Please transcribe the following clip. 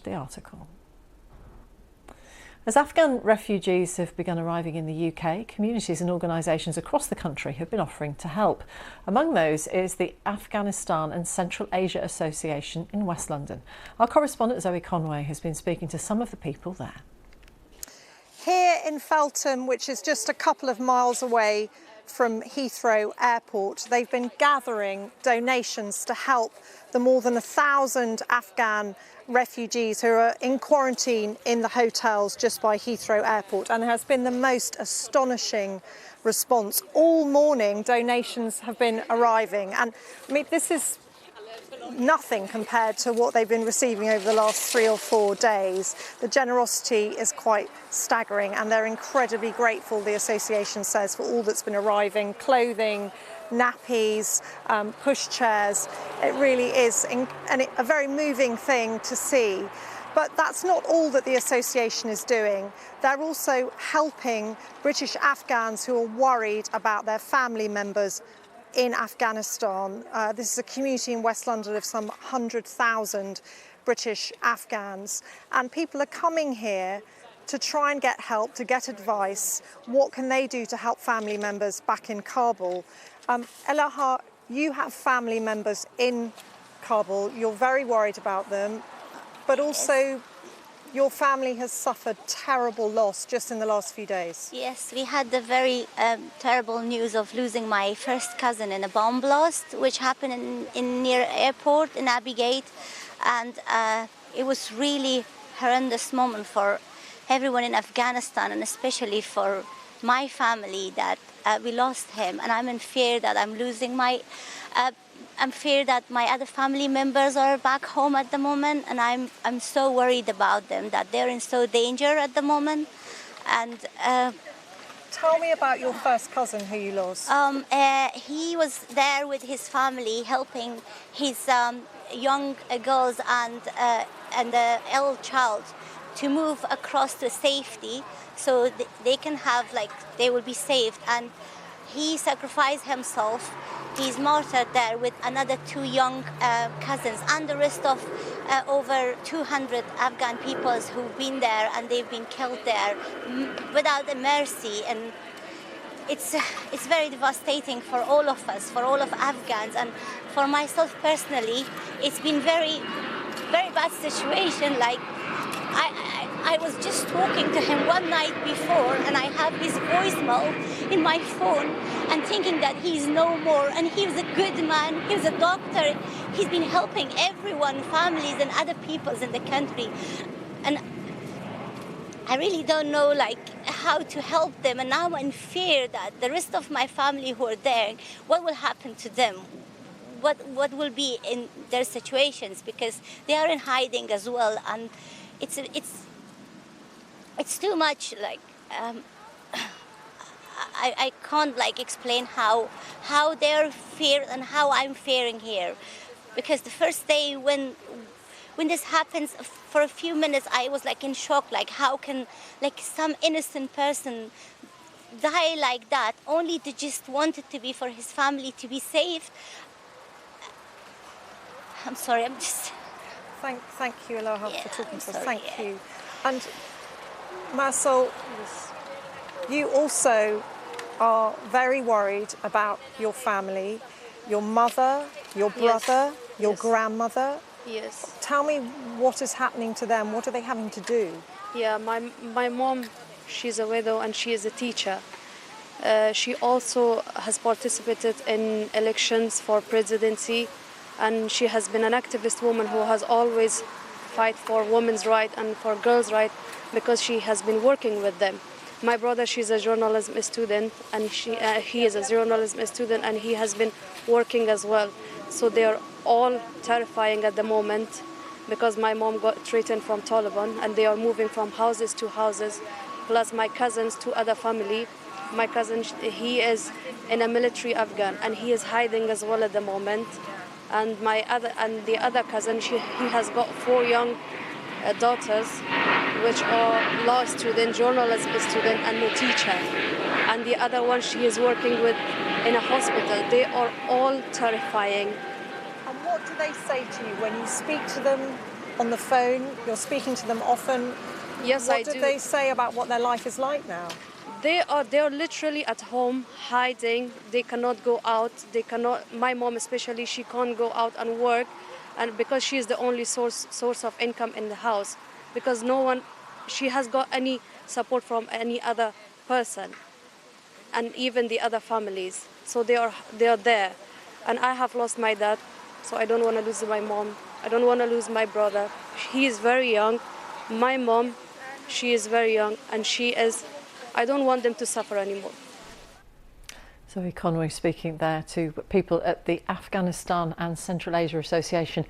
The article. As Afghan refugees have begun arriving in the UK, communities and organisations across the country have been offering to help. Among those is the Afghanistan and Central Asia Association in West London. Our correspondent Zoe Conway has been speaking to some of the people there. Here in Feltham, which is just a couple of miles away from Heathrow Airport, they've been gathering donations to help the more than 1,000 Afghan refugees who are in quarantine in the hotels just by Heathrow Airport, and there has been the most astonishing response. All morning donations have been arriving, and I mean this is nothing compared to what they've been receiving over the last 3 or 4 days. The generosity is quite staggering, and they're incredibly grateful, the association says, for all that's been arriving: clothing, nappies, pushchairs. It really is a very moving thing to see. But that's not all that the association is doing. They're also helping British Afghans who are worried about their family members in Afghanistan. This is a community in West London of some 100,000 British Afghans, and people are coming here to try and get help, to get advice. What can they do to help family members back in Kabul? Elaha, you have family members in Kabul. You're very worried about them, but also your family has suffered terrible loss just in the last few days. Yes, we had the very terrible news of losing my first cousin in a bomb blast, which happened in near airport in Abbey Gate, and it was really horrendous moment for everyone in Afghanistan, and especially for my family that we lost him. And I'm in fear that I'm losing my. I'm fear that my other family members are back home at the moment, and I'm so worried about them, that they're in so danger at the moment. And tell me about your first cousin who you lost. He was there with his family, helping his young girls and the ill child to move across to safety, so they can have, like, they will be saved. And he sacrificed himself. He's martyred there with another 2 young cousins and the rest of over 200 Afghan peoples who've been there, and they've been killed there without a mercy. And it's very devastating for all of us, for all of Afghans, and for myself personally. It's been very, very bad situation. Like, I was just talking to him one night before, and I have his voicemail in my phone, and thinking that he's no more, and he was a good man, he was a doctor, he's been helping everyone, families and other peoples in the country. And I really don't know, like, how to help them, and now I'm in fear that the rest of my family who are there, what will happen to them? What will be in their situations, because they are in hiding as well, and it's too much. Like, I can't, like, explain how they're feared and how I'm fearing here, because the first day when this happens, for a few minutes I was like in shock. Like, how can, like, some innocent person die like that, only to just want it to be for his family to be saved? I'm sorry, I'm just... Thank you, Elaha, for talking to us. Thank you. And Marcel, you also are very worried about your family, your mother, your brother, your grandmother. Yes. Tell me what is happening to them. What are they having to do? Yeah, my mom, she's a widow and she is a teacher. She also has participated in elections for presidency, and she has been an activist woman who has always fight for women's rights and for girls' rights, because she has been working with them. My brother, she's a journalism student, and he is a journalism student, and he has been working as well. So they are all terrifying at the moment, because my mom got threatened from Taliban, and they are moving from houses to houses. Plus my cousins, 2 other family. My cousin, he is in a military Afghan, and he is hiding as well at the moment. And the other cousin, he has got 4 young daughters, which are law student, journalism student, and a teacher. And the other one, she is working with in a hospital. They are all terrifying. And what do they say to you when you speak to them? on the phone? You're speaking to them often. Yes, I do. What do they say about what their life is like now? They're literally at home hiding. They cannot go out. They cannot. My mom especially, she can't go out and work, and because she is the only source of income in the house, because no one, she has got any support from any other person, and even the other families. So they are there, and I have lost my dad, so I don't want to lose my mom. I don't want to lose my brother. He is very young. My mom, she is very young, and she is. I don't want them to suffer anymore. Zoe Conway speaking there to people at the Afghanistan and Central Asia Association